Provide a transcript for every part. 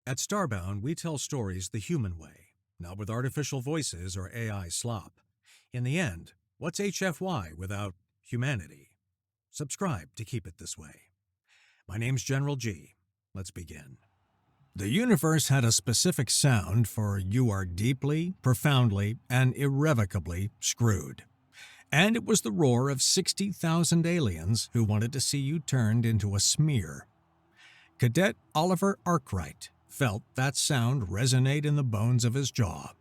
At Starbound, we tell stories the human way, not with artificial voices or AI slop. In the end, what's HFY without humanity? Subscribe to keep it this way. My name's General G. Let's begin. The universe had a specific sound for you are deeply, profoundly, and irrevocably screwed. And it was the roar of 60,000 aliens who wanted to see you turned into a smear. Cadet Oliver Arkwright felt that sound resonate in the bones of his jaw.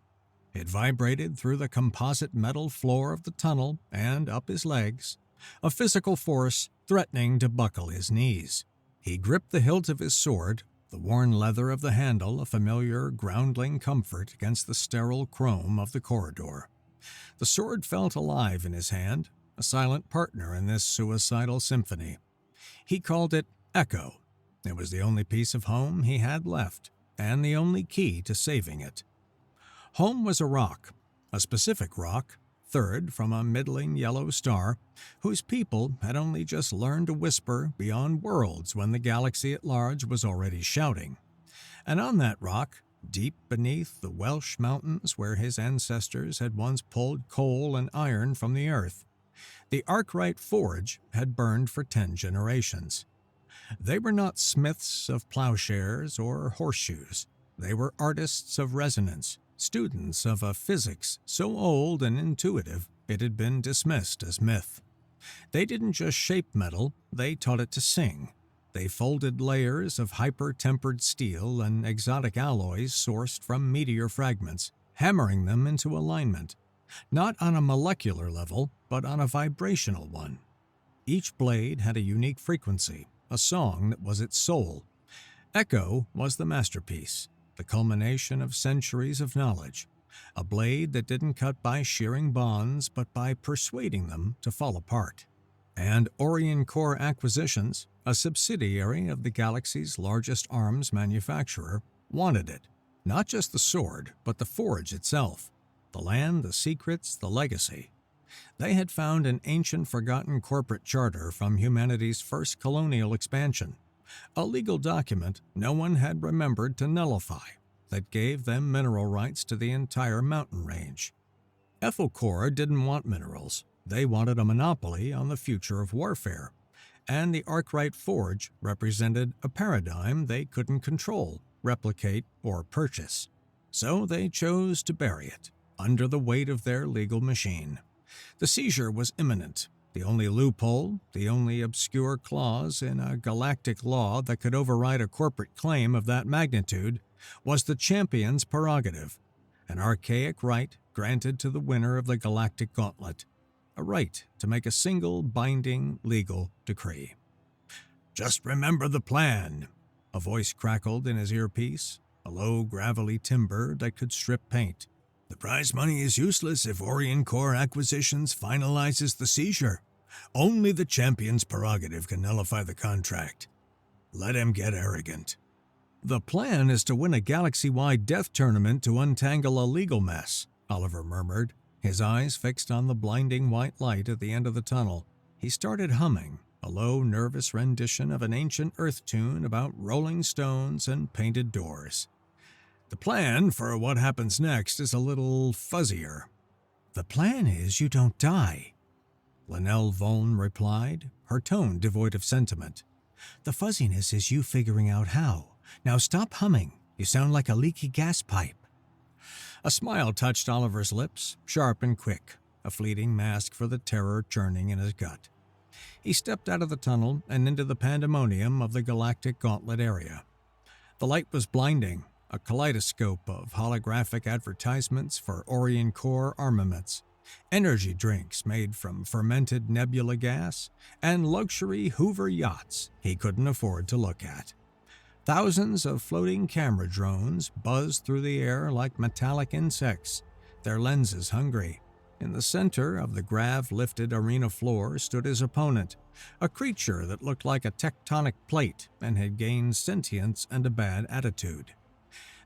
It vibrated through the composite metal floor of the tunnel and up his legs, a physical force threatening to buckle his knees. He gripped the hilt of his sword, the worn leather of the handle a familiar groundling comfort against the sterile chrome of the corridor. The sword felt alive in his hand, a silent partner in this suicidal symphony. He called it Echo. It was the only piece of home he had left, and the only key to saving it. Home was a rock, a specific rock, third from a middling yellow star, whose people had only just learned to whisper beyond worlds when the galaxy at large was already shouting. And on that rock, deep beneath the Welsh mountains where his ancestors had once pulled coal and iron from the earth, the Arkwright Forge had burned for 10 generations. They were not smiths of plowshares or horseshoes. They were artists of resonance, students of a physics so old and intuitive it had been dismissed as myth. They didn't just shape metal, they taught it to sing. They folded layers of hyper-tempered steel and exotic alloys sourced from meteor fragments, hammering them into alignment, not on a molecular level, but on a vibrational one. Each blade had a unique frequency, a song that was its soul. Echo was the masterpiece, the culmination of centuries of knowledge, a blade that didn't cut by shearing bonds but by persuading them to fall apart. And Orion Core Acquisitions, a subsidiary of the galaxy's largest arms manufacturer, wanted it. Not just the sword, but the forge itself. The land, the secrets, the legacy. They had found an ancient forgotten corporate charter from humanity's first colonial expansion, a legal document no one had remembered to nullify that gave them mineral rights to the entire mountain range. Ethel didn't want minerals. They wanted a monopoly on the future of warfare, and the Arkwright Forge represented a paradigm they couldn't control, replicate, or purchase. So they chose to bury it under the weight of their legal machine. The seizure was imminent. The only loophole, the only obscure clause in a galactic law that could override a corporate claim of that magnitude, was the champion's prerogative, an archaic right granted to the winner of the galactic gauntlet, a right to make a single binding legal decree. "Just remember the plan," a voice crackled in his earpiece, a low gravelly timbre that could strip paint. "The prize money is useless if Orion Core Acquisitions finalizes the seizure. Only the champion's prerogative can nullify the contract. Let him get arrogant." "The plan is to win a galaxy-wide death tournament to untangle a legal mess," Oliver murmured, his eyes fixed on the blinding white light at the end of the tunnel. He started humming, a low, nervous rendition of an ancient earth tune about rolling stones and painted doors. "The plan for what happens next is a little fuzzier." "The plan is you don't die," Lanelle Voln replied, her tone devoid of sentiment. "The fuzziness is you figuring out how. Now stop humming. You sound like a leaky gas pipe." A smile touched Oliver's lips, sharp and quick, a fleeting mask for the terror churning in his gut. He stepped out of the tunnel and into the pandemonium of the galactic gauntlet area. The light was blinding, a kaleidoscope of holographic advertisements for Orion Core armaments, energy drinks made from fermented nebula gas, and luxury Hoover yachts he couldn't afford to look at. Thousands of floating camera drones buzzed through the air like metallic insects, their lenses hungry. In the center of the grav-lifted arena floor stood his opponent, a creature that looked like a tectonic plate and had gained sentience and a bad attitude.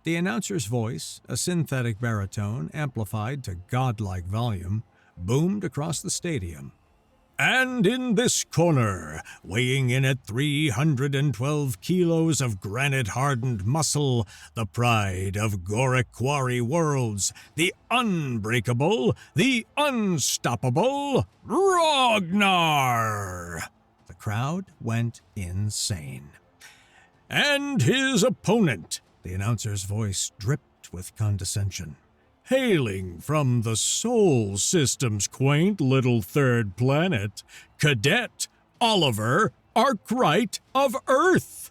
The announcer's voice, a synthetic baritone amplified to godlike volume, boomed across the stadium. And in this corner, weighing in at 312 kilos of granite-hardened muscle, the pride of Goric Quarry worlds, the unbreakable, the unstoppable, Ragnar! The crowd went insane. And his opponent, the announcer's voice dripped with condescension, hailing from the Sol System's quaint little third planet, Cadet Oliver Arkwright of Earth.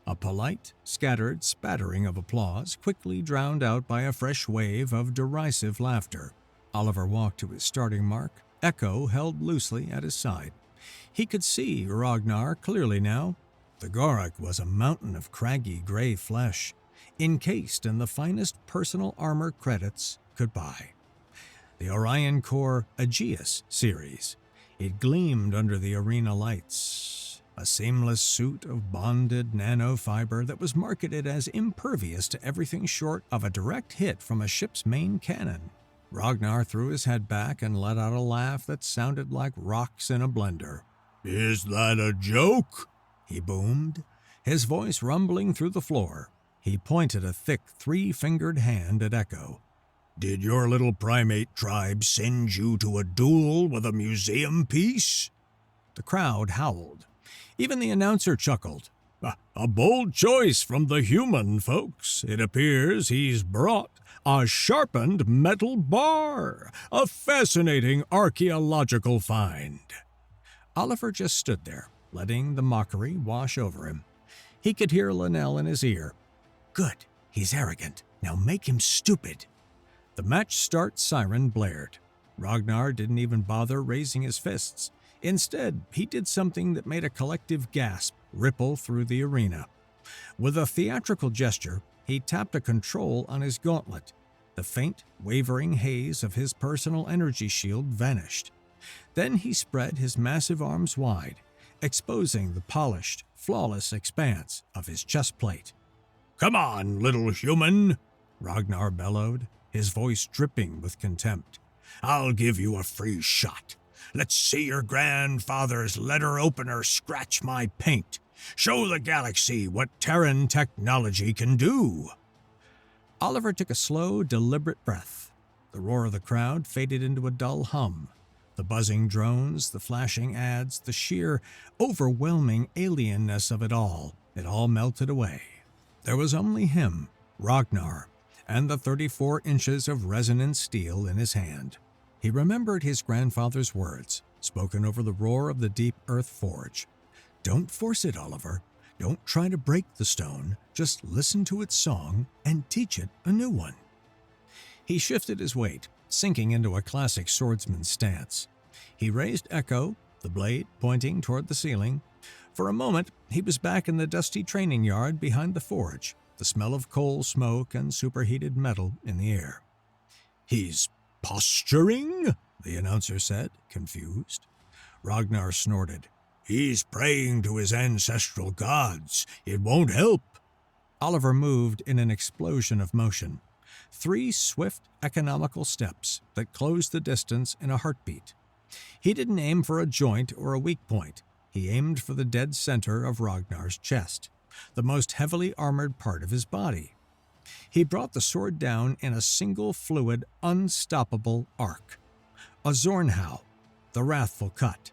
A polite, scattered spattering of applause quickly drowned out by a fresh wave of derisive laughter. Oliver walked to his starting mark, Echo held loosely at his side. He could see Ragnar clearly now. The Goric was a mountain of craggy gray flesh, encased in the finest personal armor credits could buy. The Orion Core Aegeus series. It gleamed under the arena lights, a seamless suit of bonded nanofiber that was marketed as impervious to everything short of a direct hit from a ship's main cannon. Ragnar threw his head back and let out a laugh that sounded like rocks in a blender. "Is that a joke?" he boomed, his voice rumbling through the floor. He pointed a thick, three-fingered hand at Echo. "Did your little primate tribe send you to a duel with a museum piece?" The crowd howled. Even the announcer chuckled. A bold choice from the human, folks. It appears he's brought a sharpened metal bar, a fascinating archaeological find." Oliver just stood there, letting the mockery wash over him. He could hear Lanelle in his ear. "Good, he's arrogant. Now make him stupid." The match start siren blared. Ragnar didn't even bother raising his fists. Instead, he did something that made a collective gasp ripple through the arena. With a theatrical gesture, he tapped a control on his gauntlet. The faint, wavering haze of his personal energy shield vanished. Then he spread his massive arms wide, exposing the polished, flawless expanse of his chest plate. "Come on, little human," Ragnar bellowed, his voice dripping with contempt. "I'll give you a free shot. Let's see your grandfather's letter opener scratch my paint. Show the galaxy what Terran technology can do." Oliver took a slow, deliberate breath. The roar of the crowd faded into a dull hum. The buzzing drones, the flashing ads, the sheer, overwhelming alienness of it all melted away. There was only him, Ragnar, and the 34 inches of resonant steel in his hand. He remembered his grandfather's words, spoken over the roar of the deep earth forge. "Don't force it, Oliver. Don't try to break the stone. Just listen to its song and teach it a new one." He shifted his weight, sinking into a classic swordsman's stance. He raised Echo, the blade pointing toward the ceiling. For a moment, he was back in the dusty training yard behind the forge, the smell of coal smoke and superheated metal in the air. "He's posturing?" the announcer said, confused. Ragnar snorted. "He's praying to his ancestral gods. It won't help." Oliver moved in an explosion of motion. 3 swift, economical steps that closed the distance in a heartbeat. He didn't aim for a joint or a weak point. He aimed for the dead center of Ragnar's chest, the most heavily armored part of his body. He brought the sword down in a single fluid, unstoppable arc. A Zornhau, the wrathful cut,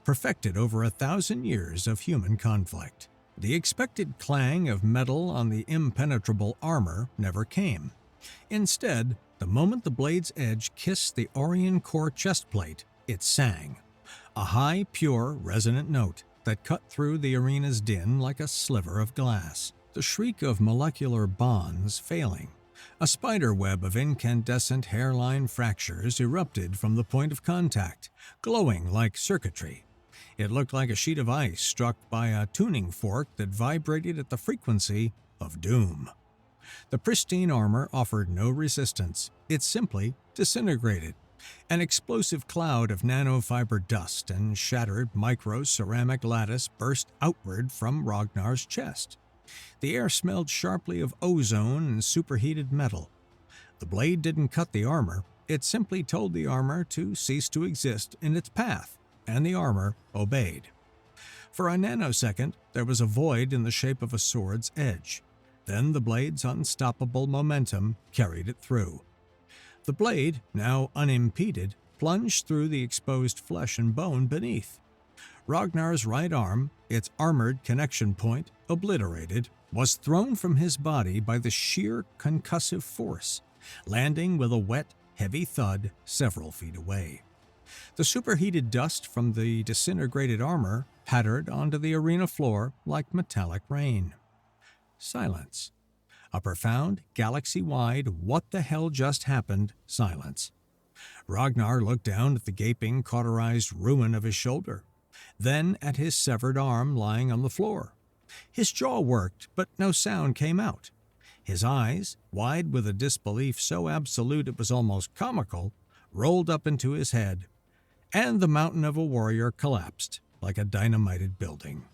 perfected over 1,000 years of human conflict. The expected clang of metal on the impenetrable armor never came. Instead, the moment the blade's edge kissed the Orion core chest plate, it sang. A high, pure, resonant note that cut through the arena's din like a sliver of glass. The shriek of molecular bonds failing. A spider web of incandescent hairline fractures erupted from the point of contact, glowing like circuitry. It looked like a sheet of ice struck by a tuning fork that vibrated at the frequency of doom. The pristine armor offered no resistance. It simply disintegrated. An explosive cloud of nanofiber dust and shattered micro-ceramic lattice burst outward from Ragnar's chest. The air smelled sharply of ozone and superheated metal. The blade didn't cut the armor. It simply told the armor to cease to exist in its path, and the armor obeyed. For a nanosecond, there was a void in the shape of a sword's edge. Then the blade's unstoppable momentum carried it through. The blade, now unimpeded, plunged through the exposed flesh and bone beneath. Ragnar's right arm, its armored connection point obliterated, was thrown from his body by the sheer concussive force, landing with a wet, heavy thud several feet away. The superheated dust from the disintegrated armor pattered onto the arena floor like metallic rain. Silence. A profound, galaxy-wide, what-the-hell-just-happened silence. Ragnar looked down at the gaping, cauterized ruin of his shoulder, then at his severed arm lying on the floor. His jaw worked, but no sound came out. His eyes, wide with a disbelief so absolute it was almost comical, rolled up into his head, and the mountain of a warrior collapsed like a dynamited building.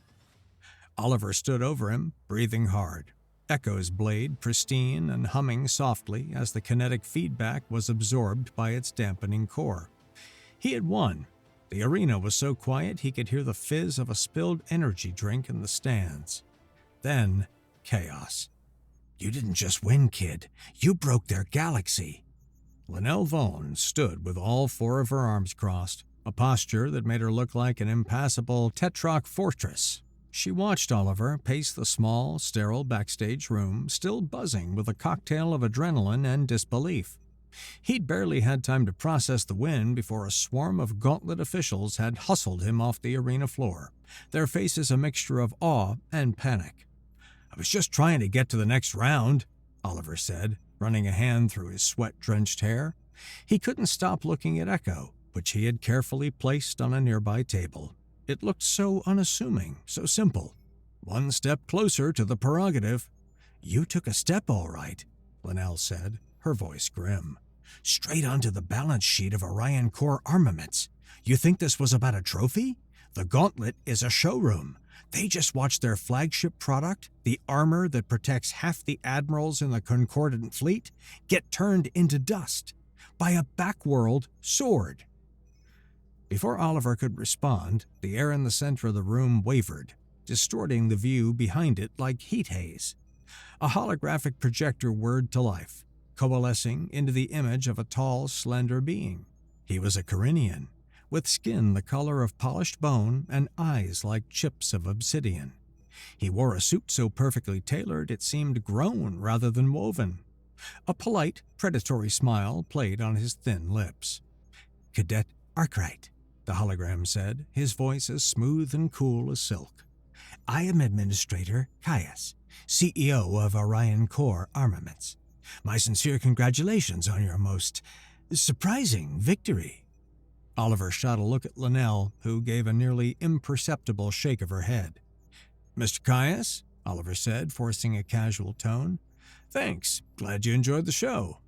Oliver stood over him, breathing hard, Echo's blade pristine and humming softly as the kinetic feedback was absorbed by its dampening core. He had won. The arena was so quiet he could hear the fizz of a spilled energy drink in the stands. Then, chaos. "You didn't just win, kid. You broke their galaxy." Lanelle Vaughn stood with all four of her arms crossed, a posture that made her look like an impassable Tetrarch fortress. She watched Oliver pace the small, sterile backstage room, still buzzing with a cocktail of adrenaline and disbelief. He'd barely had time to process the win before a swarm of gauntlet officials had hustled him off the arena floor, their faces a mixture of awe and panic. "I was just trying to get to the next round," Oliver said, running a hand through his sweat-drenched hair. He couldn't stop looking at Echo, which he had carefully placed on a nearby table. It looked so unassuming, so simple. One step closer to the prerogative. "You took a step all right," Lanelle said, her voice grim. "Straight onto the balance sheet of Orion Core armaments. You think this was about a trophy? The Gauntlet is a showroom. They just watched their flagship product, the armor that protects half the admirals in the Concordant fleet, get turned into dust by a backworld sword." Before Oliver could respond, the air in the center of the room wavered, distorting the view behind it like heat haze. A holographic projector whirred to life, coalescing into the image of a tall, slender being. He was a Carinian, with skin the color of polished bone and eyes like chips of obsidian. He wore a suit so perfectly tailored it seemed grown rather than woven. A polite, predatory smile played on his thin lips. "Cadet Arkwright," the hologram said, his voice as smooth and cool as silk. "I am Administrator Caius, CEO of Orion Core Armaments. My sincere congratulations on your most surprising victory." Oliver shot a look at Lanelle, who gave a nearly imperceptible shake of her head. "Mr. Caius," Oliver said, forcing a casual tone. "Thanks. Glad you enjoyed the show."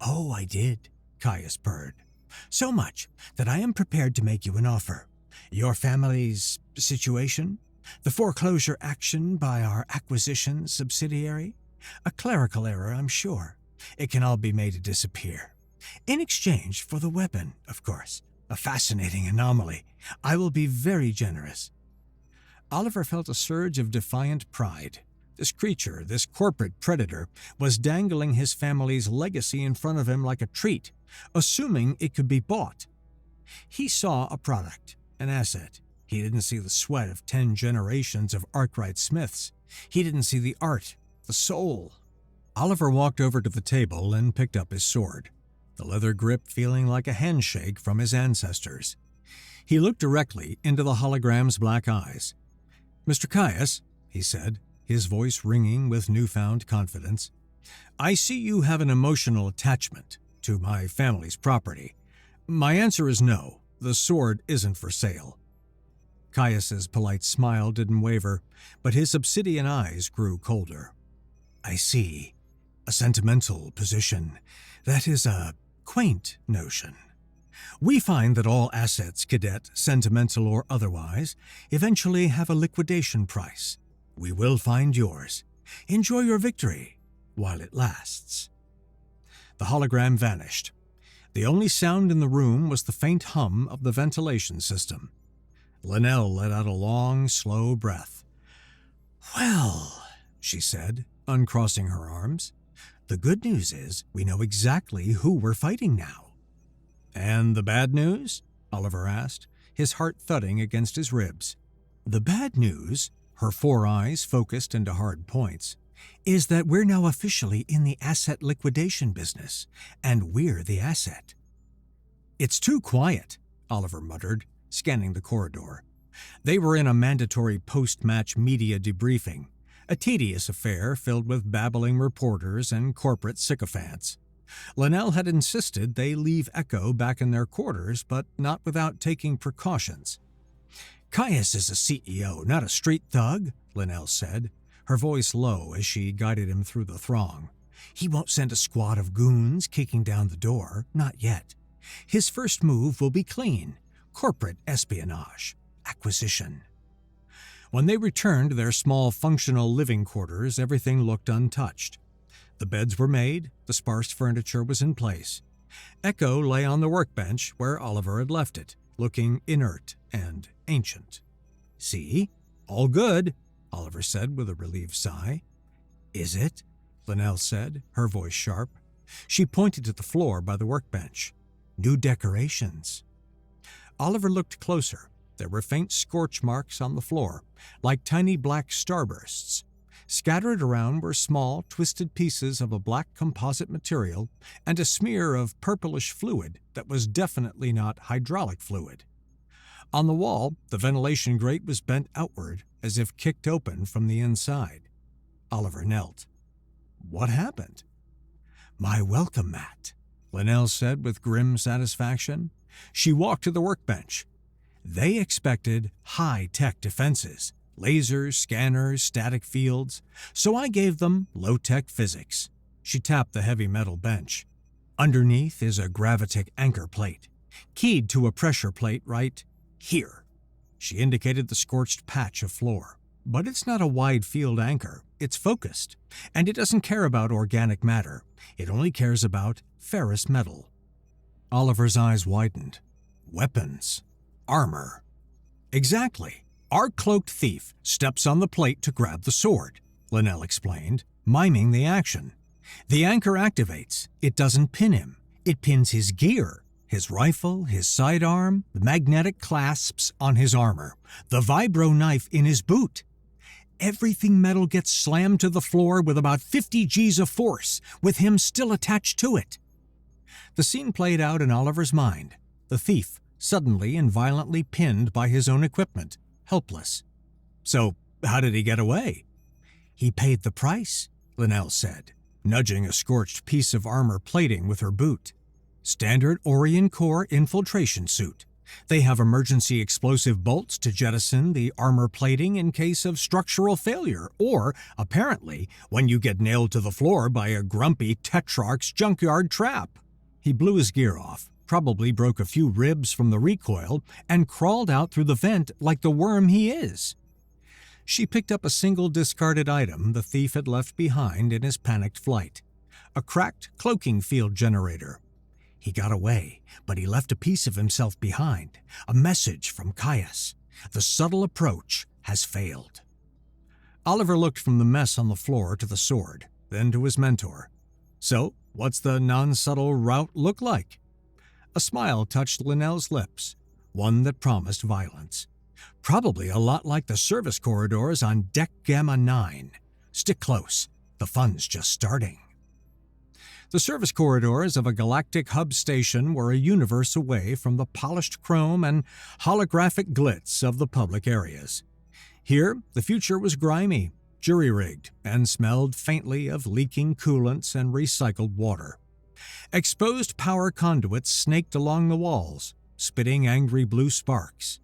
"Oh, I did," Caius purred. "So much that I am prepared to make you an offer. Your family's situation? The foreclosure action by our acquisition subsidiary? A clerical error, I'm sure. It can all be made to disappear. In exchange for the weapon, of course. A fascinating anomaly. I will be very generous." Oliver felt a surge of defiant pride. This creature, this corporate predator, was dangling his family's legacy in front of him like a treat, assuming it could be bought. He saw a product, an asset. He didn't see the sweat of 10 generations of Arkwright Smiths. He didn't see the art, the soul. Oliver walked over to the table and picked up his sword, the leather grip feeling like a handshake from his ancestors. He looked directly into the hologram's black eyes. "Mr. Caius," he said, his voice ringing with newfound confidence, "I see you have an emotional attachment to my family's property. My answer is no. The sword isn't for sale." Caius's polite smile didn't waver, but his obsidian eyes grew colder. "I see. A sentimental position. That is a quaint notion. We find that all assets, Cadet, sentimental or otherwise, eventually have a liquidation price. We will find yours. Enjoy your victory while it lasts." The hologram vanished. The only sound in the room was the faint hum of the ventilation system. Lanelle let out a long, slow breath. "Well," she said, uncrossing her arms, "the good news is we know exactly who we're fighting now." "And the bad news?" Oliver asked, his heart thudding against his ribs. "The bad news," her 4 eyes focused into hard points, "is that we're now officially in the asset liquidation business, and we're the asset." "It's too quiet," Oliver muttered, scanning the corridor. They were in a mandatory post-match media debriefing, a tedious affair filled with babbling reporters and corporate sycophants. Lanelle had insisted they leave Echo back in their quarters, but not without taking precautions. "Caius is a CEO, not a street thug," Lanelle said, her voice low as she guided him through the throng. "He won't send a squad of goons kicking down the door, not yet. His first move will be clean, corporate espionage, acquisition." When they returned to their small functional living quarters, everything looked untouched. The beds were made, the sparse furniture was in place. Echo lay on the workbench where Oliver had left it, looking inert and ancient. "See? All good," Oliver said with a relieved sigh. "Is it?" Lanelle said, her voice sharp. She pointed to the floor by the workbench. "New decorations." Oliver looked closer. There were faint scorch marks on the floor, like tiny black starbursts. Scattered around were small, twisted pieces of a black composite material and a smear of purplish fluid that was definitely not hydraulic fluid. On the wall, the ventilation grate was bent outward, as if kicked open from the inside. Oliver knelt. "What happened?" "My welcome mat," Lanelle said with grim satisfaction. She walked to the workbench. "They expected high-tech defenses, lasers, scanners, static fields, so I gave them low-tech physics." She tapped the heavy metal bench. "Underneath is a gravitic anchor plate, keyed to a pressure plate right here." She indicated the scorched patch of floor. "But it's not a wide-field anchor. It's focused, and it doesn't care about organic matter. It only cares about ferrous metal." Oliver's eyes widened. "Weapons. Armor." "Exactly. Our cloaked thief steps on the plate to grab the sword," Lanelle explained, miming the action. "The anchor activates. It doesn't pin him. It pins his gear, his rifle, his sidearm, the magnetic clasps on his armor, the vibro knife in his boot. Everything metal gets slammed to the floor with about 50 Gs of force, with him still attached to it." The scene played out in Oliver's mind. The thief, suddenly and violently pinned by his own equipment, helpless. "So, how did he get away?" "He paid the price," Lanelle said, nudging a scorched piece of armor plating with her boot. "Standard Orion core infiltration suit. They have emergency explosive bolts to jettison the armor plating in case of structural failure, or, apparently, when you get nailed to the floor by a grumpy Tetrarch's junkyard trap." He blew his gear off, probably broke a few ribs from the recoil, and crawled out through the vent like the worm he is. She picked up a single discarded item the thief had left behind in his panicked flight. A cracked cloaking field generator. He got away, but he left a piece of himself behind, a message from Caius. The subtle approach has failed. Oliver looked from the mess on the floor to the sword, then to his mentor. "So, what's the non-subtle route look like?" A smile touched Lanelle's lips, one that promised violence. "Probably a lot like the service corridors on Deck Gamma 9. Stick close, the fun's just starting." The service corridors of a galactic hub station were a universe away from the polished chrome and holographic glitz of the public areas. Here, the future was grimy, jury-rigged, and smelled faintly of leaking coolants and recycled water. Exposed power conduits snaked along the walls, spitting angry blue sparks.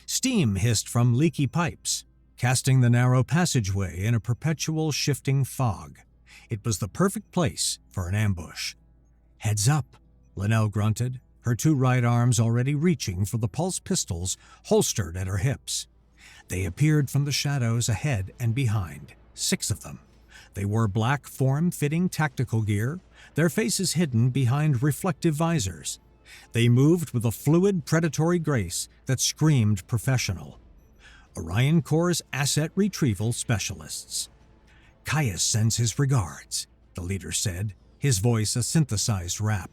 Steam hissed from leaky pipes, casting the narrow passageway in a perpetual shifting fog. It was the perfect place for an ambush. "Heads up," Lanelle grunted, her 2 right arms already reaching for the pulse pistols holstered at her hips. They appeared from the shadows ahead and behind, 6 of them. They wore black form-fitting tactical gear, their faces hidden behind reflective visors. They moved with a fluid, predatory grace that screamed professional. Orion Corps' asset retrieval specialists. "Caius sends his regards," the leader said, his voice a synthesized rap.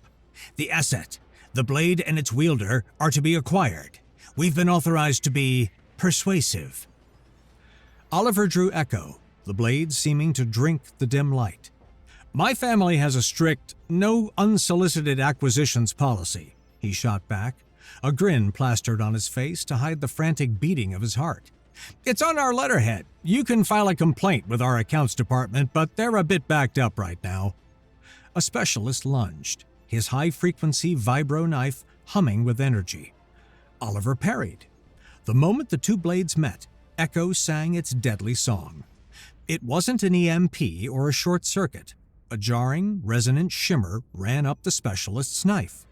"The asset, the blade and its wielder, are to be acquired. We've been authorized to be persuasive." Oliver drew echo, the blade seeming to drink the dim light. "My family has a strict, no unsolicited acquisitions policy," he shot back, a grin plastered on his face to hide the frantic beating of his heart. "It's on our letterhead. You can file a complaint with our accounts department, but they're a bit backed up right now." A specialist lunged, his high-frequency vibro knife humming with energy. Oliver parried. The moment the two blades met, Echo sang its deadly song. It wasn't an EMP or a short circuit. A jarring, resonant shimmer ran up the specialist's knife.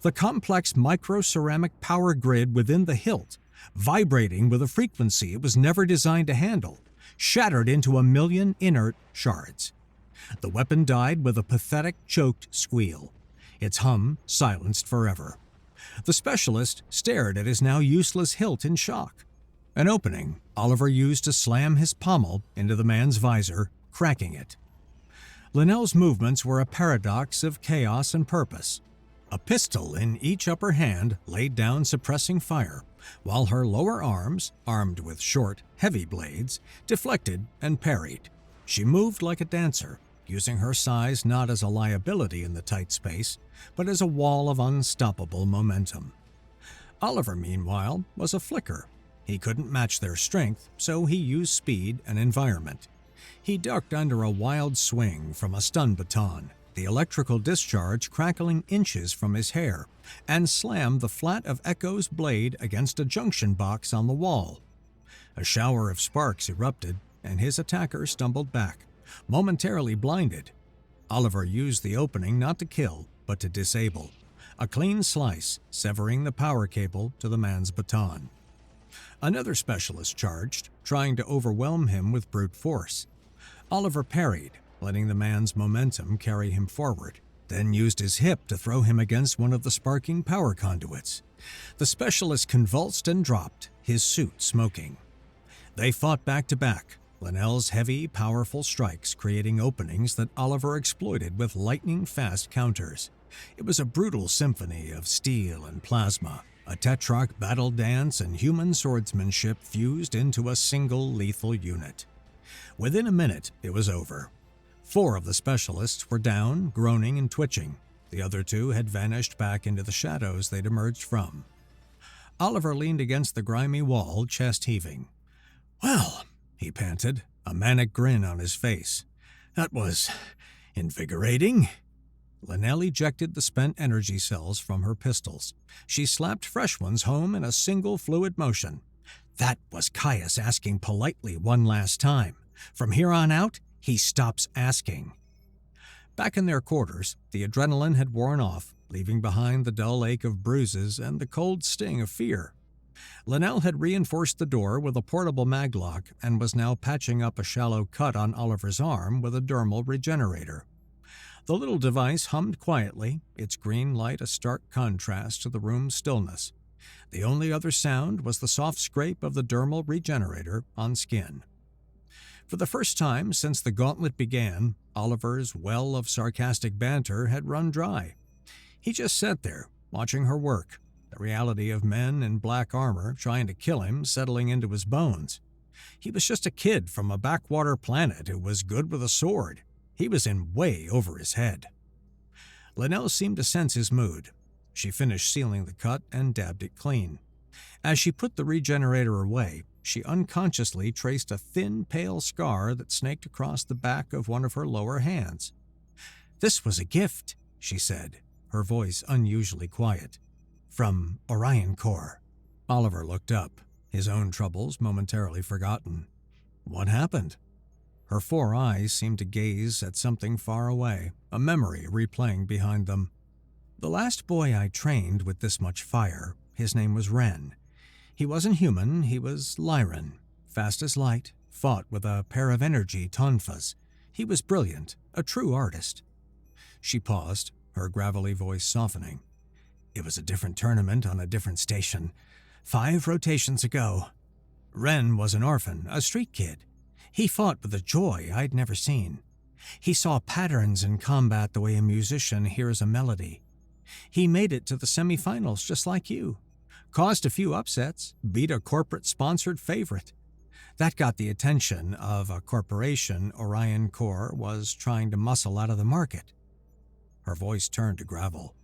The complex micro-ceramic power grid within the hilt, vibrating with a frequency it was never designed to handle, shattered into a million inert shards. The weapon died with a pathetic, choked squeal, its hum silenced forever. The specialist stared at his now useless hilt in shock. An opening Oliver used to slam his pommel into the man's visor, cracking it. Lanelle's movements were a paradox of chaos and purpose. A pistol in each upper hand laid down suppressing fire, while her lower arms, armed with short, heavy blades, deflected and parried. She moved like a dancer, using her size not as a liability in the tight space, but as a wall of unstoppable momentum. Oliver, meanwhile, was a flicker. He couldn't match their strength, so he used speed and environment. He ducked under a wild swing from a stun baton, the electrical discharge crackling inches from his hair, and slammed the flat of Echo's blade against a junction box on the wall. A shower of sparks erupted, and his attacker stumbled back, momentarily blinded. Oliver used the opening not to kill, but to disable. A clean slice, severing the power cable to the man's baton. Another specialist charged, trying to overwhelm him with brute force. Oliver parried, letting the man's momentum carry him forward, then used his hip to throw him against one of the sparking power conduits. The specialist convulsed and dropped, his suit smoking. They fought back to back, Lanelle's heavy, powerful strikes creating openings that Oliver exploited with lightning-fast counters. It was a brutal symphony of steel and plasma, a Tetrarch battle dance and human swordsmanship fused into a single lethal unit. Within a minute, it was over. 4 of the specialists were down, groaning and twitching. The other 2 had vanished back into the shadows they'd emerged from. Oliver leaned against the grimy wall, chest heaving. "Well," he panted, a manic grin on his face. "That was invigorating." Lanelle ejected the spent energy cells from her pistols. She slapped fresh ones home in a single fluid motion. That was Caius asking politely one last time. From here on out, he stops asking. Back in their quarters, the adrenaline had worn off, leaving behind the dull ache of bruises and the cold sting of fear. Lanelle had reinforced the door with a portable maglock and was now patching up a shallow cut on Oliver's arm with a dermal regenerator. The little device hummed quietly, its green light a stark contrast to the room's stillness. The only other sound was the soft scrape of the dermal regenerator on skin. For the first time since the gauntlet began, Oliver's well of sarcastic banter had run dry. He just sat there, watching her work, the reality of men in black armor trying to kill him settling into his bones. He was just a kid from a backwater planet who was good with a sword. He was in way over his head. Lanelle seemed to sense his mood. She finished sealing the cut and dabbed it clean. As she put the regenerator away, she unconsciously traced a thin, pale scar that snaked across the back of one of her lower hands. "This was a gift," she said, her voice unusually quiet. "From Orion Corps." Oliver looked up, his own troubles momentarily forgotten. What happened? Her 4 eyes seemed to gaze at something far away, a memory replaying behind them. "The last boy I trained with this much fire, his name was Wren. He wasn't human, he was Lyran, fast as light, fought with a pair of energy tonfas. He was brilliant, a true artist." She paused, her gravelly voice softening. It was a different tournament on a different station, 5 rotations ago. Ren was an orphan, a street kid. He fought with a joy I'd never seen. He saw patterns in combat the way a musician hears a melody. He made it to the semifinals just like you. Caused a few upsets, beat a corporate-sponsored favorite. That got the attention of a corporation Orion Corps was trying to muscle out of the market. Her voice turned to gravel.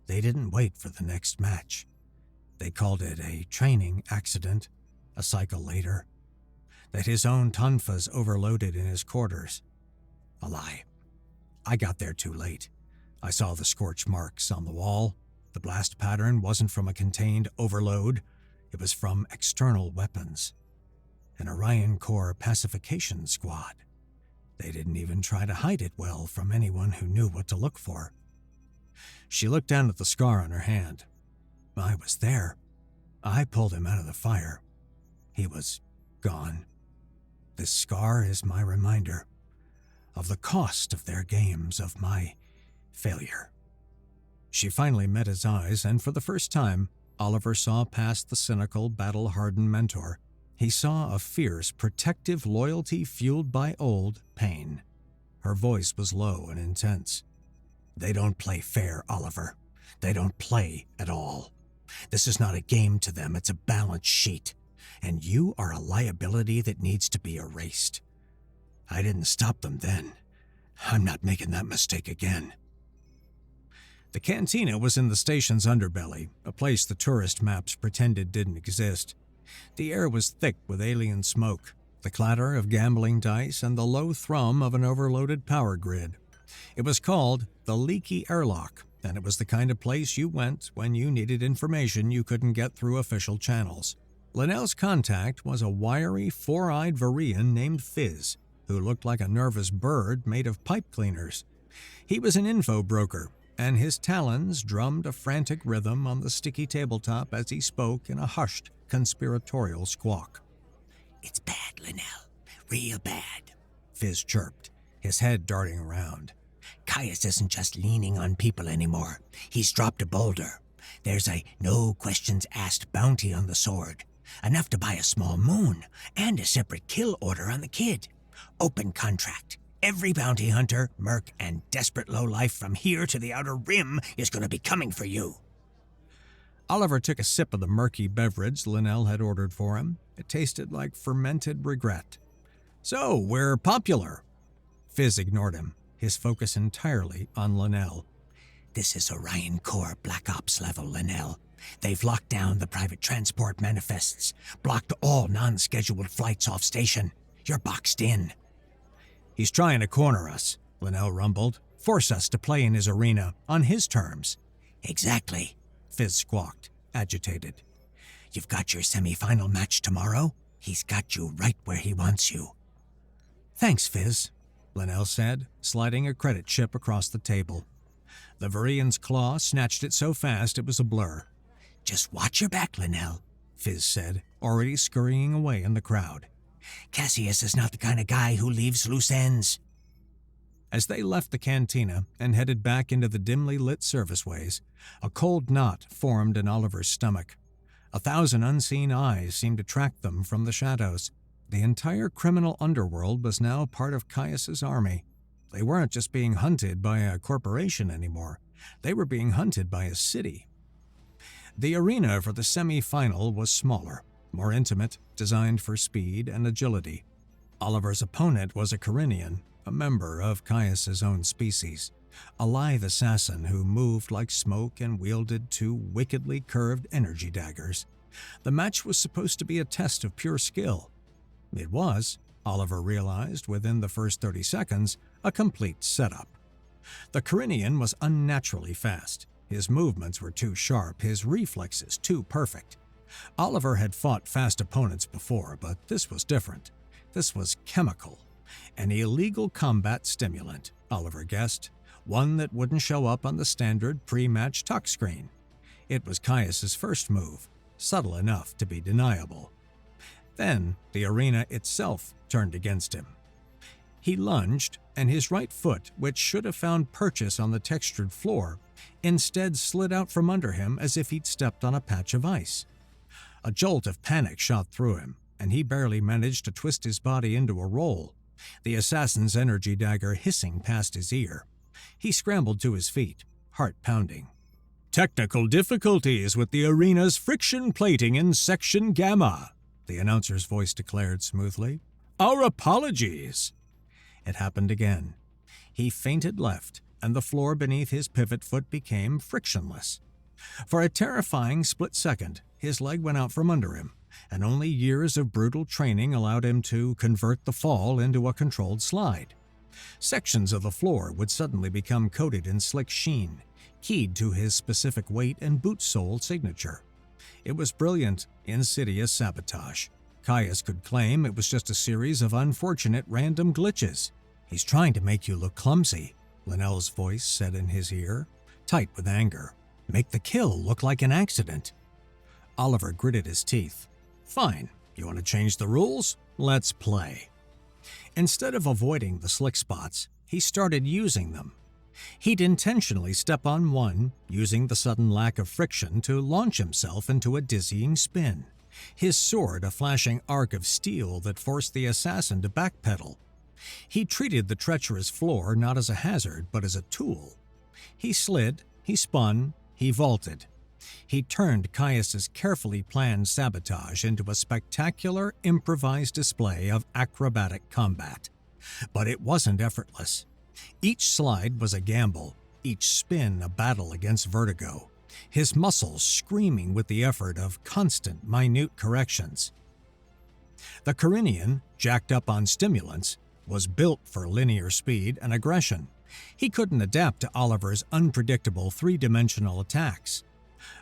They didn't wait for the next match. They called it a training accident, a cycle later. That his own tonfas overloaded in his quarters. A lie. I got there too late. I saw the scorch marks on the wall. The blast pattern wasn't from a contained overload. It was from external weapons. An Orion Corps pacification squad. They didn't even try to hide it well from anyone who knew what to look for. She looked down at the scar on her hand. I was there. I pulled him out of the fire. He was gone. This scar is my reminder of the cost of their games, of my failure. She finally met his eyes, and for the first time, Oliver saw past the cynical, battle-hardened mentor. He saw a fierce, protective loyalty fueled by old pain. Her voice was low and intense. They don't play fair, Oliver. They don't play at all. This is not a game to them, it's a balance sheet. And you are a liability that needs to be erased. I didn't stop them then. I'm not making that mistake again. The cantina was in the station's underbelly, a place the tourist maps pretended didn't exist. The air was thick with alien smoke, the clatter of gambling dice, and the low thrum of an overloaded power grid. It was called the Leaky Airlock, and it was the kind of place you went when you needed information you couldn't get through official channels. Lanelle's contact was a wiry, four-eyed Varian named Fizz, who looked like a nervous bird made of pipe cleaners. He was an info broker, and his talons drummed a frantic rhythm on the sticky tabletop as he spoke in a hushed, conspiratorial squawk. "It's bad, Lanelle. Real bad," Fizz chirped, his head darting around. "Caius isn't just leaning on people anymore. He's dropped a boulder. There's a no-questions-asked bounty on the sword. Enough to buy a small moon, and a separate kill order on the kid. Open contract. Every bounty hunter, merc, and desperate lowlife from here to the Outer Rim is going to be coming for you." Oliver took a sip of the murky beverage Lanelle had ordered for him. It tasted like fermented regret. "So, we're popular." Fizz ignored him, his focus entirely on Lanelle. "This is Orion Corps Black Ops level, Lanelle. They've locked down the private transport manifests, blocked all non-scheduled flights off station. You're boxed in." "He's trying to corner us," Lanelle rumbled. "Force us to play in his arena, on his terms." "Exactly," Fizz squawked, agitated. "You've got your semi-final match tomorrow. He's got you right where he wants you." "Thanks, Fizz," Lanelle said, sliding a credit chip across the table. The Varian's claw snatched it so fast it was a blur. "Just watch your back, Lanelle," Fizz said, already scurrying away in the crowd. "Cassius is not the kind of guy who leaves loose ends." As they left the cantina and headed back into the dimly lit serviceways, a cold knot formed in Oliver's stomach. 1,000 unseen eyes seemed to track them from the shadows. The entire criminal underworld was now part of Caius's army. They weren't just being hunted by a corporation anymore. They were being hunted by a city. The arena for the semi-final was smaller, more intimate, designed for speed and agility. Oliver's opponent was a Corinian, a member of Caius's own species, a lithe assassin who moved like smoke and wielded 2 wickedly curved energy daggers. The match was supposed to be a test of pure skill. It was, Oliver realized within the first 30 seconds, a complete setup. The Corinian was unnaturally fast. His movements were too sharp, his reflexes too perfect. Oliver had fought fast opponents before, but this was different. This was chemical. An illegal combat stimulant, Oliver guessed, one that wouldn't show up on the standard pre-match tuck screen. It was Caius's first move, subtle enough to be deniable. Then the arena itself turned against him. He lunged, and his right foot, which should have found purchase on the textured floor, instead slid out from under him as if he'd stepped on a patch of ice. A jolt of panic shot through him, and he barely managed to twist his body into a roll, the assassin's energy dagger hissing past his ear. He scrambled to his feet, heart pounding. "Technical difficulties with the arena's friction plating in Section Gamma," the announcer's voice declared smoothly. "Our apologies." It happened again. He feinted left, and the floor beneath his pivot foot became frictionless. For a terrifying split second, his leg went out from under him, and only years of brutal training allowed him to convert the fall into a controlled slide. Sections of the floor would suddenly become coated in slick sheen, keyed to his specific weight and boot sole signature. It was brilliant, insidious sabotage. Caius could claim it was just a series of unfortunate random glitches. "He's trying to make you look clumsy," Lanelle's voice said in his ear, tight with anger. "Make the kill look like an accident." Oliver gritted his teeth. "Fine, you want to change the rules? Let's play." Instead of avoiding the slick spots, he started using them. He'd intentionally step on one, using the sudden lack of friction to launch himself into a dizzying spin, his sword a flashing arc of steel that forced the assassin to backpedal. He treated the treacherous floor not as a hazard, but as a tool. He slid, he spun, he vaulted. He turned Caius's carefully planned sabotage into a spectacular, improvised display of acrobatic combat. But it wasn't effortless. Each slide was a gamble, each spin a battle against vertigo, his muscles screaming with the effort of constant, minute corrections. The Carinian, jacked up on stimulants, was built for linear speed and aggression. He couldn't adapt to Oliver's unpredictable three-dimensional attacks.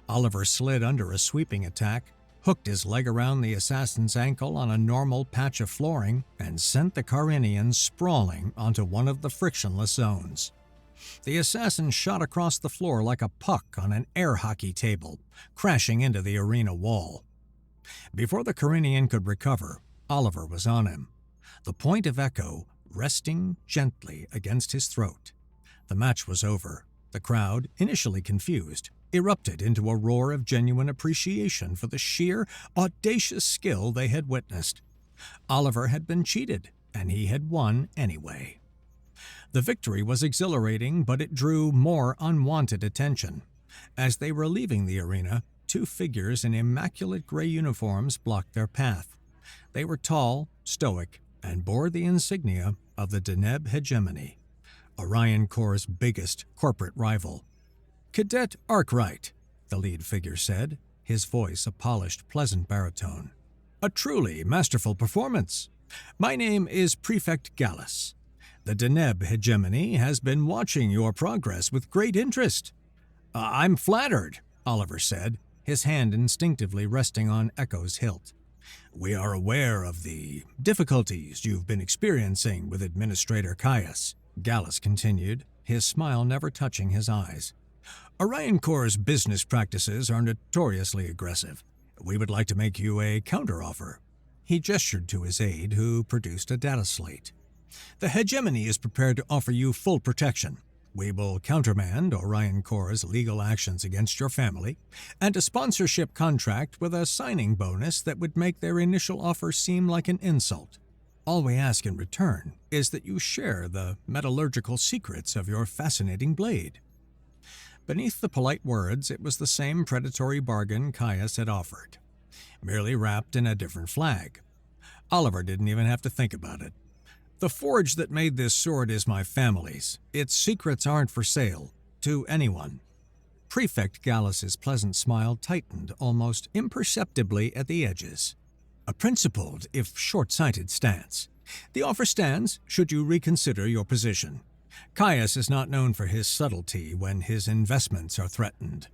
Oliver slid under a sweeping attack, hooked his leg around the assassin's ankle on a normal patch of flooring, and sent the Carinian sprawling onto one of the frictionless zones. The assassin shot across the floor like a puck on an air hockey table, crashing into the arena wall. Before the Carinian could recover, Oliver was on him, the point of echo resting gently against his throat. The match was over. The crowd, initially confused, erupted into a roar of genuine appreciation for the sheer, audacious skill they had witnessed. Oliver had been cheated, and he had won anyway. The victory was exhilarating, but it drew more unwanted attention. As they were leaving the arena, two figures in immaculate gray uniforms blocked their path. They were tall, stoic, and bore the insignia of the Deneb Hegemony, Orion Corps' biggest corporate rival. "Cadet Arkwright," the lead figure said, his voice a polished, pleasant baritone. "A truly masterful performance. My name is Prefect Gallus. The Deneb Hegemony has been watching your progress with great interest." "I'm flattered," Oliver said, his hand instinctively resting on Echo's hilt. "We are aware of the difficulties you've been experiencing with Administrator Caius," Gallus continued, his smile never touching his eyes. "Orion Corps' business practices are notoriously aggressive. We would like to make you a counteroffer." He gestured to his aide, who produced a data slate. "The Hegemony is prepared to offer you full protection. We will countermand Orion Corps' legal actions against your family, and a sponsorship contract with a signing bonus that would make their initial offer seem like an insult. All we ask in return is that you share the metallurgical secrets of your fascinating blade." Beneath the polite words, it was the same predatory bargain Caius had offered, merely wrapped in a different flag. Oliver didn't even have to think about it. "The forge that made this sword is my family's. Its secrets aren't for sale to anyone." Prefect Gallus's pleasant smile tightened almost imperceptibly at the edges. "A principled, if short-sighted stance. The offer stands should you reconsider your position. Caius is not known for his subtlety when his investments are threatened."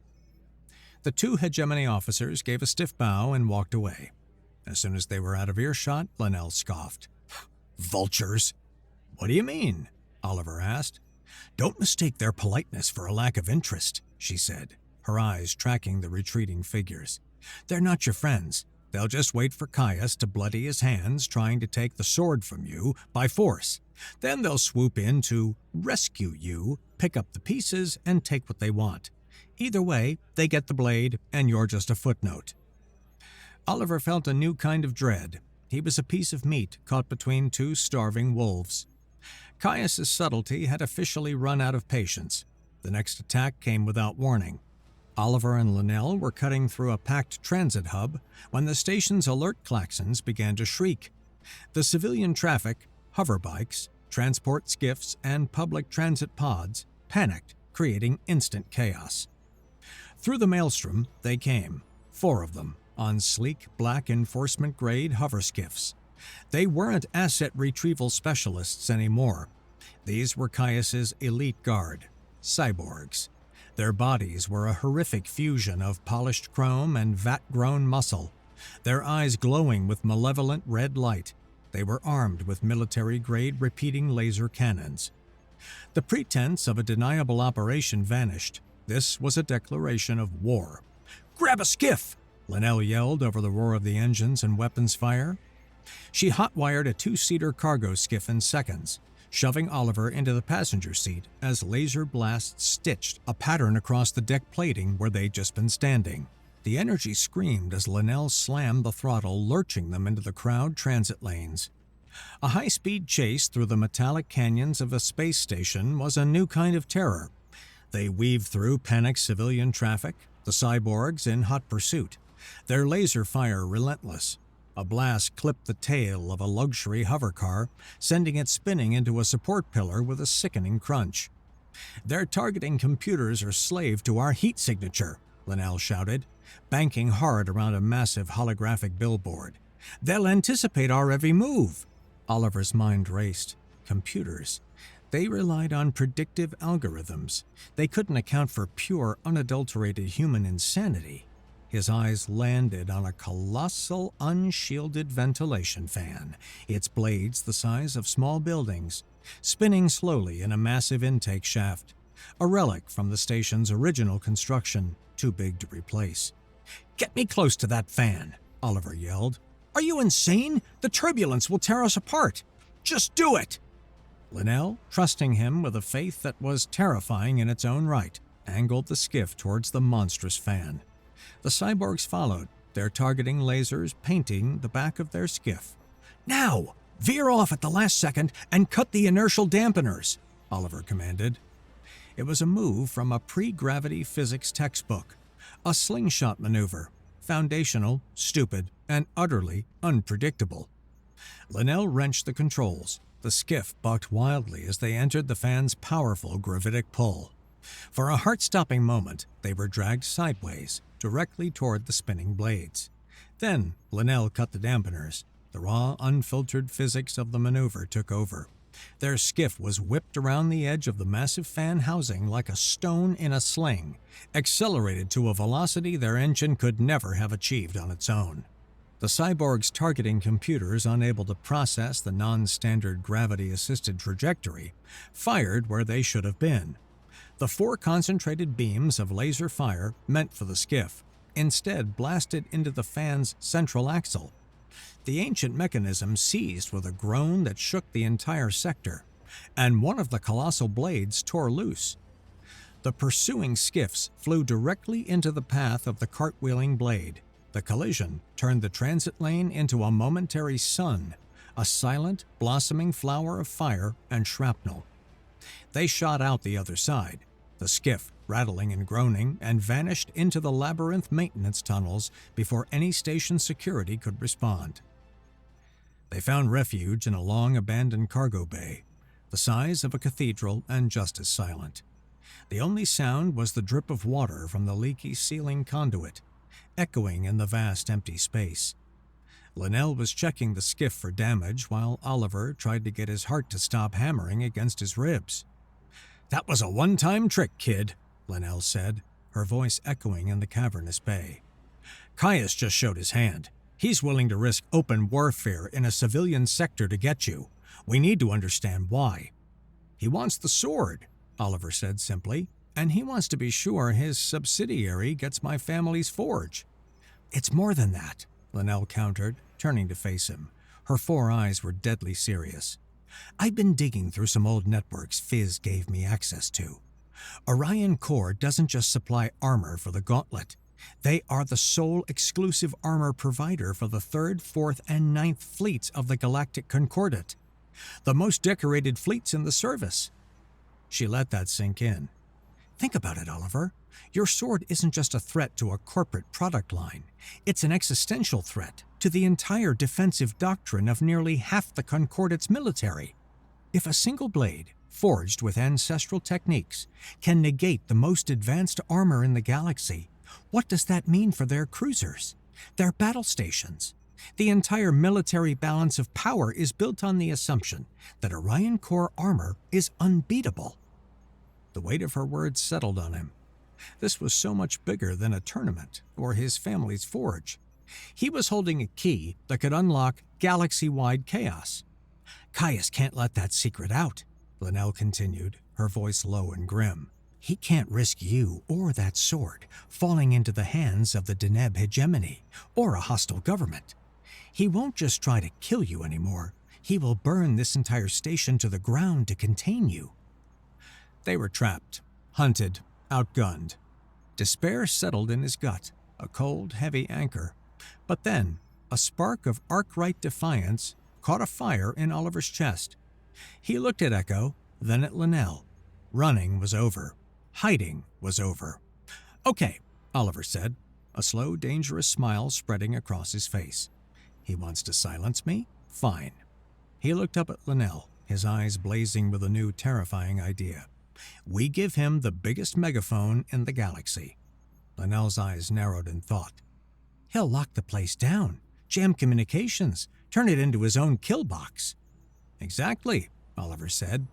The two Hegemony officers gave a stiff bow and walked away. As soon as they were out of earshot, Lanelle scoffed. "Vultures." "What do you mean?" Oliver asked. "Don't mistake their politeness for a lack of interest," she said, her eyes tracking the retreating figures. "They're not your friends. They'll just wait for Caius to bloody his hands trying to take the sword from you by force. Then they'll swoop in to rescue you, pick up the pieces, and take what they want. Either way, they get the blade, and you're just a footnote. Oliver felt a new kind of dread. He was a piece of meat caught between two starving wolves. Caius's subtlety had officially run out of patience. The next attack came without warning. Oliver and Lanelle were cutting through a packed transit hub when the station's alert klaxons began to shriek. The civilian traffic, hoverbikes, transport skiffs, and public transit pods panicked, creating instant chaos. Through the maelstrom they came, 4 of them, on sleek black enforcement-grade hover skiffs. They weren't asset retrieval specialists anymore. These were Caius's elite guard, cyborgs. Their bodies were a horrific fusion of polished chrome and vat-grown muscle, their eyes glowing with malevolent red light. They were armed with military-grade repeating laser cannons. The pretense of a deniable operation vanished. This was a declaration of war. "Grab a skiff!" Lanelle yelled over the roar of the engines and weapons fire. She hot-wired a 2-seater cargo skiff in seconds, shoving Oliver into the passenger seat as laser blasts stitched a pattern across the deck plating where they'd just been standing. The energy screamed as Lanelle slammed the throttle, lurching them into the crowd transit lanes. A high-speed chase through the metallic canyons of a space station was a new kind of terror. They weaved through panicked civilian traffic, the cyborgs in hot pursuit, their laser fire relentless. A blast clipped the tail of a luxury hovercar, sending it spinning into a support pillar with a sickening crunch. "Their targeting computers are slave to our heat signature," Lanelle shouted, banking hard around a massive holographic billboard. "They'll anticipate our every move." Oliver's mind raced. Computers. They relied on predictive algorithms. They couldn't account for pure, unadulterated human insanity. His eyes landed on a colossal, unshielded ventilation fan, its blades the size of small buildings, spinning slowly in a massive intake shaft, a relic from the station's original construction, too big to replace. "Get me close to that fan," Oliver yelled. "Are you insane? The turbulence will tear us apart. Just do it!" Lanelle, trusting him with a faith that was terrifying in its own right, angled the skiff towards the monstrous fan. The cyborgs followed, their targeting lasers painting the back of their skiff. "Now, veer off at the last second and cut the inertial dampeners," Oliver commanded. It was a move from a pre-gravity physics textbook, a slingshot maneuver, foundational, stupid, and utterly unpredictable. Lanelle wrenched the controls. The skiff bucked wildly as they entered the fan's powerful gravitic pull. For a heart-stopping moment, they were dragged sideways, directly toward the spinning blades. Then Lanelle cut the dampeners. The raw, unfiltered physics of the maneuver took over. Their skiff was whipped around the edge of the massive fan housing like a stone in a sling, accelerated to a velocity their engine could never have achieved on its own. The cyborg's targeting computers, unable to process the non-standard gravity-assisted trajectory, fired where they should have been. The 4 concentrated beams of laser fire meant for the skiff instead blasted into the fan's central axle. The ancient mechanism seized with a groan that shook the entire sector, and one of the colossal blades tore loose. The pursuing skiffs flew directly into the path of the cartwheeling blade. The collision turned the transit lane into a momentary sun, a silent, blossoming flower of fire and shrapnel. They shot out the other side, the skiff rattling and groaning, and vanished into the labyrinth maintenance tunnels before any station security could respond. They found refuge in a long abandoned cargo bay, the size of a cathedral and just as silent. The only sound was the drip of water from the leaky ceiling conduit, echoing in the vast empty space. Lanelle was checking the skiff for damage while Oliver tried to get his heart to stop hammering against his ribs. "That was a one-time trick, kid," Lanelle said, her voice echoing in the cavernous bay. "Caius just showed his hand. He's willing to risk open warfare in a civilian sector to get you. We need to understand why." "He wants the sword," Oliver said simply, "and he wants to be sure his subsidiary gets my family's forge." "It's more than that," Lanelle countered, turning to face him. Her 4 eyes were deadly serious. I've been digging through some old networks Fizz gave me access to. Orion Core doesn't just supply armor for the Gauntlet. They are the sole exclusive armor provider for the 3rd, 4th, and 9th fleets of the Galactic Concordat, the most decorated fleets in the service. She let that sink in. Think about it, Oliver. Your sword isn't just a threat to a corporate product line. It's an existential threat to the entire defensive doctrine of nearly half the Concordat's military. If a single blade, forged with ancestral techniques, can negate the most advanced armor in the galaxy, what does that mean for their cruisers, their battle stations? The entire military balance of power is built on the assumption that Orion Core armor is unbeatable. The weight of her words settled on him. This was so much bigger than a tournament or his family's forge. He was holding a key that could unlock galaxy-wide chaos. Caius can't let that secret out, Lanelle continued, her voice low and grim. He can't risk you or that sword falling into the hands of the Deneb Hegemony or a hostile government. He won't just try to kill you anymore. He will burn this entire station to the ground to contain you. They were trapped, hunted, outgunned. Despair settled in his gut, a cold, heavy anchor. But then, a spark of arc-right defiance caught a fire in Oliver's chest. He looked at Echo, then at Lanelle. Running was over. Hiding was over. Okay, Oliver said, a slow, dangerous smile spreading across his face. He wants to silence me? Fine. He looked up at Lanelle, his eyes blazing with a new, terrifying idea. We give him the biggest megaphone in the galaxy. Lanelle's eyes narrowed in thought. He'll lock the place down, jam communications, turn it into his own kill box. Exactly, Oliver said.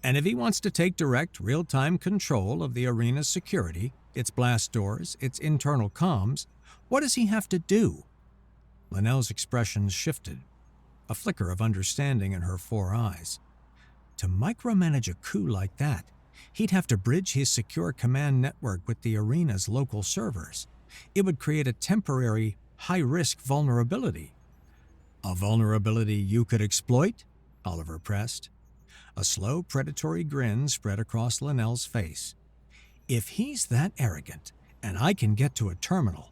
And if he wants to take direct, real-time control of the arena's security, its blast doors, its internal comms, what does he have to do? Lanelle's expression shifted, a flicker of understanding in her 4 eyes. To micromanage a coup like that, he'd have to bridge his secure command network with the arena's local servers. It would create a temporary, high-risk vulnerability. A vulnerability you could exploit? Oliver pressed. A slow, predatory grin spread across Lanelle's face. If he's that arrogant, and I can get to a terminal,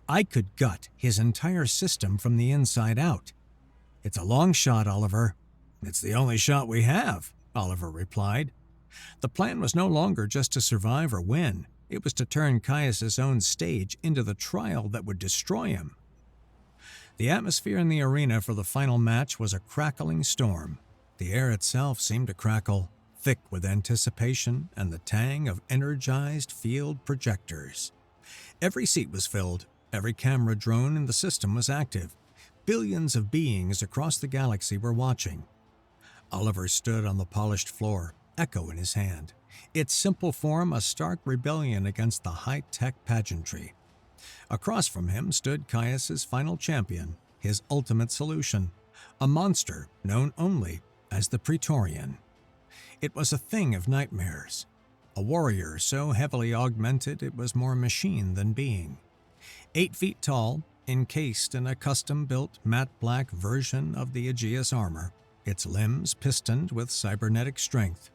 I could gut his entire system from the inside out. It's a long shot, Oliver. It's the only shot we have, Oliver replied. The plan was no longer just to survive or win. It was to turn Caius's own stage into the trial that would destroy him. The atmosphere in the arena for the final match was a crackling storm. The air itself seemed to crackle, thick with anticipation and the tang of energized field projectors. Every seat was filled, every camera drone in the system was active. Billions of beings across the galaxy were watching. Oliver stood on the polished floor, Echo in his hand, its simple form a stark rebellion against the high-tech pageantry. Across from him stood Caius's final champion, his ultimate solution, a monster known only as the Praetorian. It was a thing of nightmares, a warrior so heavily augmented it was more machine than being. 8 feet tall, encased in a custom-built matte black version of the Aegis armor, its limbs pistoned with cybernetic strength.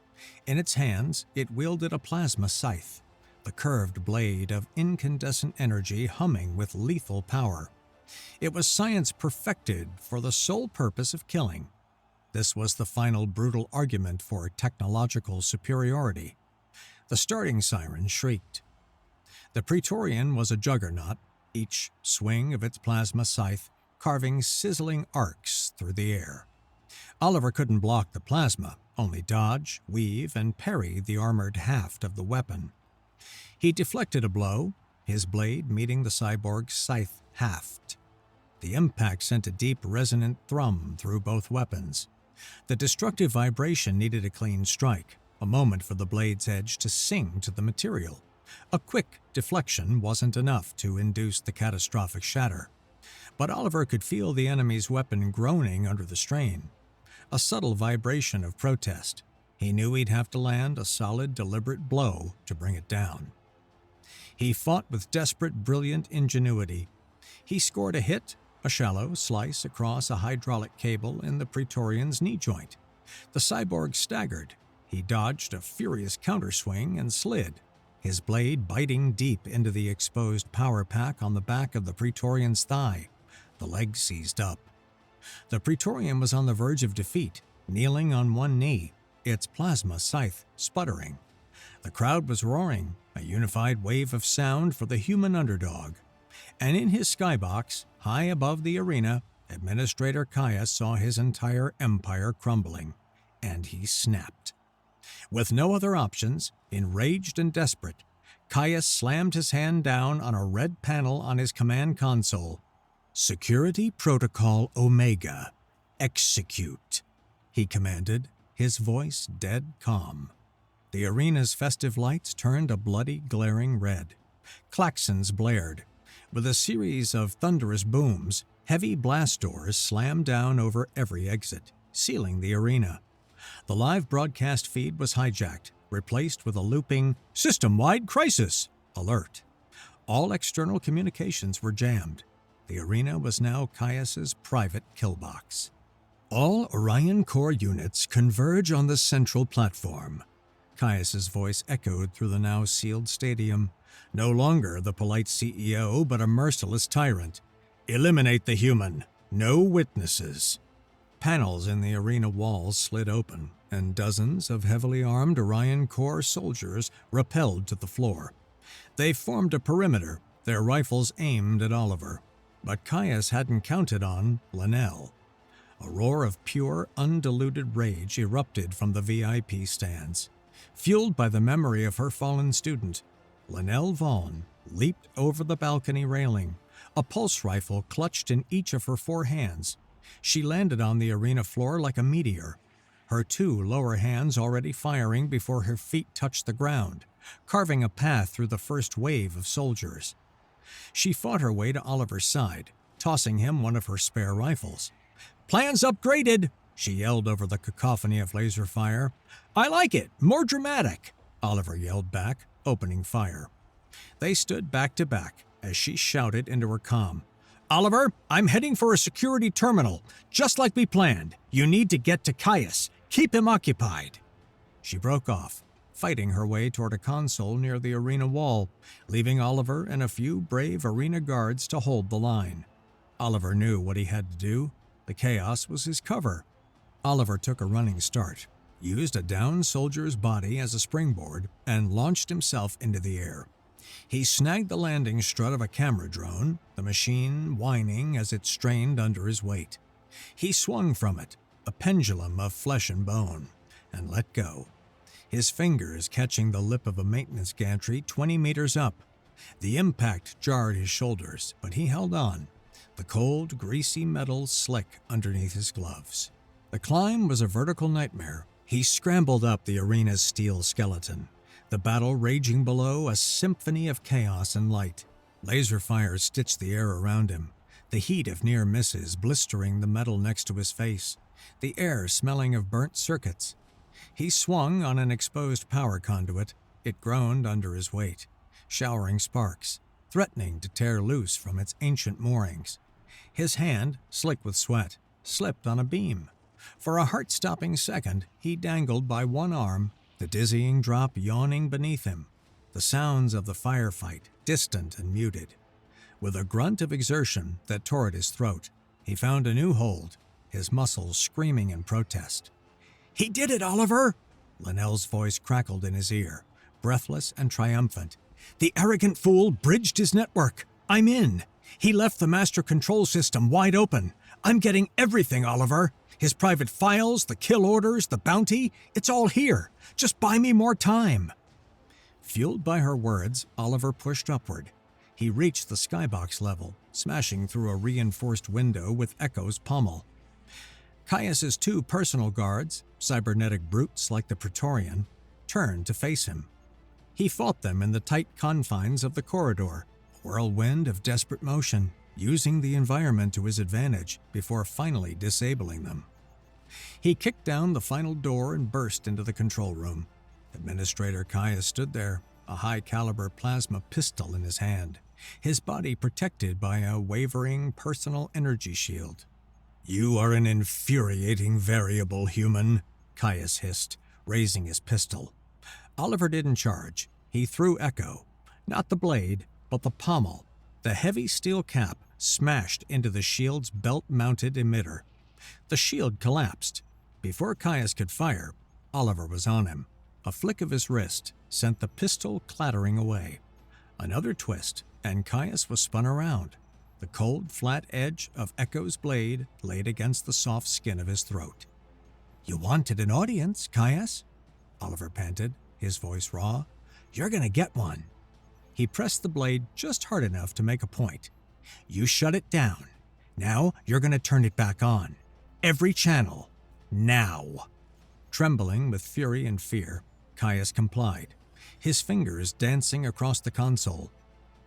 In its hands, it wielded a plasma scythe, the curved blade of incandescent energy humming with lethal power. It was science perfected for the sole purpose of killing. This was the final brutal argument for technological superiority. The starting siren shrieked. The Praetorian was a juggernaut, each swing of its plasma scythe carving sizzling arcs through the air. Oliver couldn't block the plasma, only dodge, weave, and parry the armored haft of the weapon. He deflected a blow, his blade meeting the cyborg's scythe haft. The impact sent a deep, resonant thrum through both weapons. The destructive vibration needed a clean strike, a moment for the blade's edge to sing to the material. A quick deflection wasn't enough to induce the catastrophic shatter. But Oliver could feel the enemy's weapon groaning under the strain. A subtle vibration of protest. He knew he'd have to land a solid, deliberate blow to bring it down. He fought with desperate, brilliant ingenuity. He scored a hit, a shallow slice across a hydraulic cable in the Praetorian's knee joint. The cyborg staggered. He dodged a furious counterswing and slid, his blade biting deep into the exposed power pack on the back of the Praetorian's thigh. The leg seized up. The Praetorian was on the verge of defeat, kneeling on one knee, its plasma scythe sputtering. The crowd was roaring, a unified wave of sound for the human underdog. And in his skybox, high above the arena, Administrator Caius saw his entire empire crumbling, and he snapped. With no other options, enraged and desperate, Caius slammed his hand down on a red panel on his command console. "Security Protocol Omega. Execute," he commanded, his voice dead calm. The arena's festive lights turned a bloody, glaring red. Klaxons blared. With a series of thunderous booms, heavy blast doors slammed down over every exit, sealing the arena. The live broadcast feed was hijacked, replaced with a looping "System-wide crisis" alert. All external communications were jammed. The arena was now Caius's private killbox. "All Orion core units converge on the central platform." Caius's voice echoed through the now sealed stadium. No longer the polite CEO, but a merciless tyrant. "Eliminate the human. No witnesses." Panels in the arena walls slid open, and dozens of heavily armed Orion core soldiers rappelled to the floor. They formed a perimeter, their rifles aimed at Oliver. But Caius hadn't counted on Lanelle. A roar of pure, undiluted rage erupted from the VIP stands. Fueled by the memory of her fallen student, Lanelle Vaughn leaped over the balcony railing, a pulse rifle clutched in each of her 4 hands. She landed on the arena floor like a meteor, her 2 lower hands already firing before her feet touched the ground, carving a path through the first wave of soldiers. She fought her way to Oliver's side, tossing him one of her spare rifles. "Plans upgraded," she yelled over the cacophony of laser fire. "I like it, more dramatic," Oliver yelled back, opening fire. They stood back to back as she shouted into her comm. "Oliver, I'm heading for a security terminal, just like we planned. You need to get to Caius. Keep him occupied." She broke off, fighting her way toward a console near the arena wall, leaving Oliver and a few brave arena guards to hold the line. Oliver knew what he had to do. The chaos was his cover. Oliver took a running start, used a downed soldier's body as a springboard, and launched himself into the air. He snagged the landing strut of a camera drone, the machine whining as it strained under his weight. He swung from it, a pendulum of flesh and bone, and let go, his fingers catching the lip of a maintenance gantry 20 meters up. The impact jarred his shoulders, but he held on, the cold, greasy metal slick underneath his gloves. The climb was a vertical nightmare. He scrambled up the arena's steel skeleton, the battle raging below, a symphony of chaos and light. Laser fire stitched the air around him, the heat of near misses blistering the metal next to his face, the air smelling of burnt circuits. He swung on an exposed power conduit. It groaned under his weight, showering sparks, threatening to tear loose from its ancient moorings. His hand, slick with sweat, slipped on a beam. For a heart-stopping second, he dangled by one arm, the dizzying drop yawning beneath him, the sounds of the firefight distant and muted. With a grunt of exertion that tore at his throat, he found a new hold, his muscles screaming in protest. "He did it, Oliver!" Lanelle's voice crackled in his ear, breathless and triumphant. "The arrogant fool bridged his network. I'm in. He left the master control system wide open. I'm getting everything, Oliver. His private files, the kill orders, the bounty, it's all here. Just buy me more time." Fueled by her words, Oliver pushed upward. He reached the skybox level, smashing through a reinforced window with Echo's pommel. Caius's 2 personal guards, cybernetic brutes like the Praetorian, turned to face him. He fought them in the tight confines of the corridor, a whirlwind of desperate motion, using the environment to his advantage before finally disabling them. He kicked down the final door and burst into the control room. Administrator Caius stood there, a high-caliber plasma pistol in his hand, his body protected by a wavering personal energy shield. "You are an infuriating variable, human," Caius hissed, raising his pistol. Oliver didn't charge. He threw Echo. Not the blade, but the pommel. The heavy steel cap smashed into the shield's belt-mounted emitter. The shield collapsed. Before Caius could fire, Oliver was on him. A flick of his wrist sent the pistol clattering away. Another twist, and Caius was spun around. The cold, flat edge of Echo's blade laid against the soft skin of his throat. "You wanted an audience, Caius?" Oliver panted, his voice raw. "You're gonna get one." He pressed the blade just hard enough to make a point. "You shut it down. Now you're gonna turn it back on. Every channel. Now." Trembling with fury and fear, Caius complied, his fingers dancing across the console.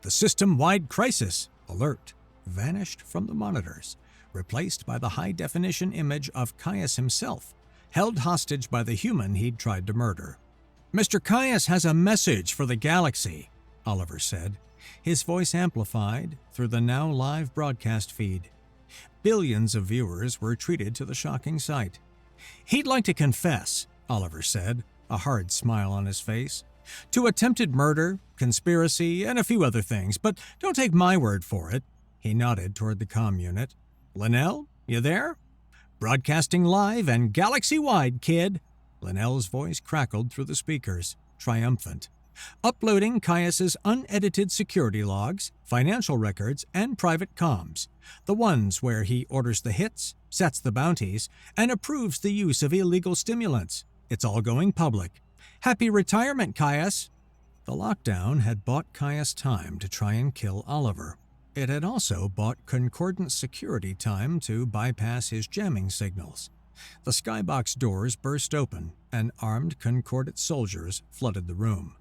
The system-wide crisis alert vanished from the monitors, replaced by the high-definition image of Caius himself, held hostage by the human he'd tried to murder. "Mr. Caius has a message for the galaxy," Oliver said, his voice amplified through the now live broadcast feed. Billions of viewers were treated to the shocking sight. "He'd like to confess," Oliver said, a hard smile on his face, "to attempted murder, conspiracy, and a few other things, but don't take my word for it." He nodded toward the comm unit. "Lanelle, you there? Broadcasting live and galaxy-wide, kid." Lanelle's voice crackled through the speakers, triumphant. "Uploading Caius's unedited security logs, financial records, and private comms. The ones where he orders the hits, sets the bounties, and approves the use of illegal stimulants. It's all going public. Happy retirement, Caius." The lockdown had bought Caius time to try and kill Oliver. It had also bought concordant security time to bypass his jamming signals. The skybox doors burst open, and armed concordant soldiers flooded the room.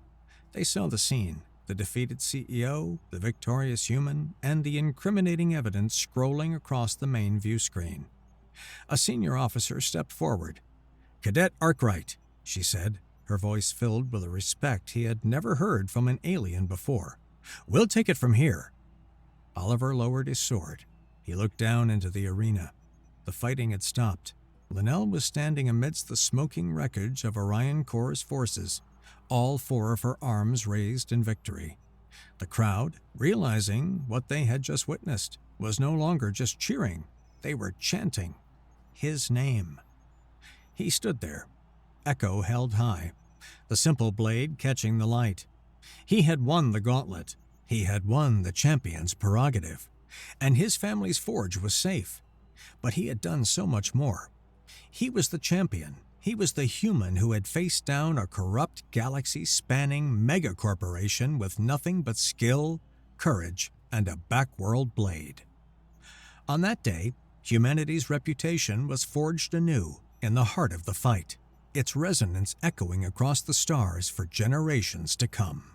They saw the scene, the defeated CEO, the victorious human, and the incriminating evidence scrolling across the main view screen. A senior officer stepped forward. "Cadet Arkwright," she said, her voice filled with a respect he had never heard from an alien before. "We'll take it from here." Oliver lowered his sword. He looked down into the arena. The fighting had stopped. Lanelle was standing amidst the smoking wreckage of Orion Corps' forces, all four of her arms raised in victory. The crowd, realizing what they had just witnessed, was no longer just cheering. They were chanting his name. He stood there, Echo held high, the simple blade catching the light. He had won the gauntlet. He had won the champion's prerogative, and his family's forge was safe. But he had done so much more. He was the champion. He was the human who had faced down a corrupt, galaxy-spanning megacorporation with nothing but skill, courage, and a backworld blade. On that day, humanity's reputation was forged anew in the heart of the fight, its resonance echoing across the stars for generations to come.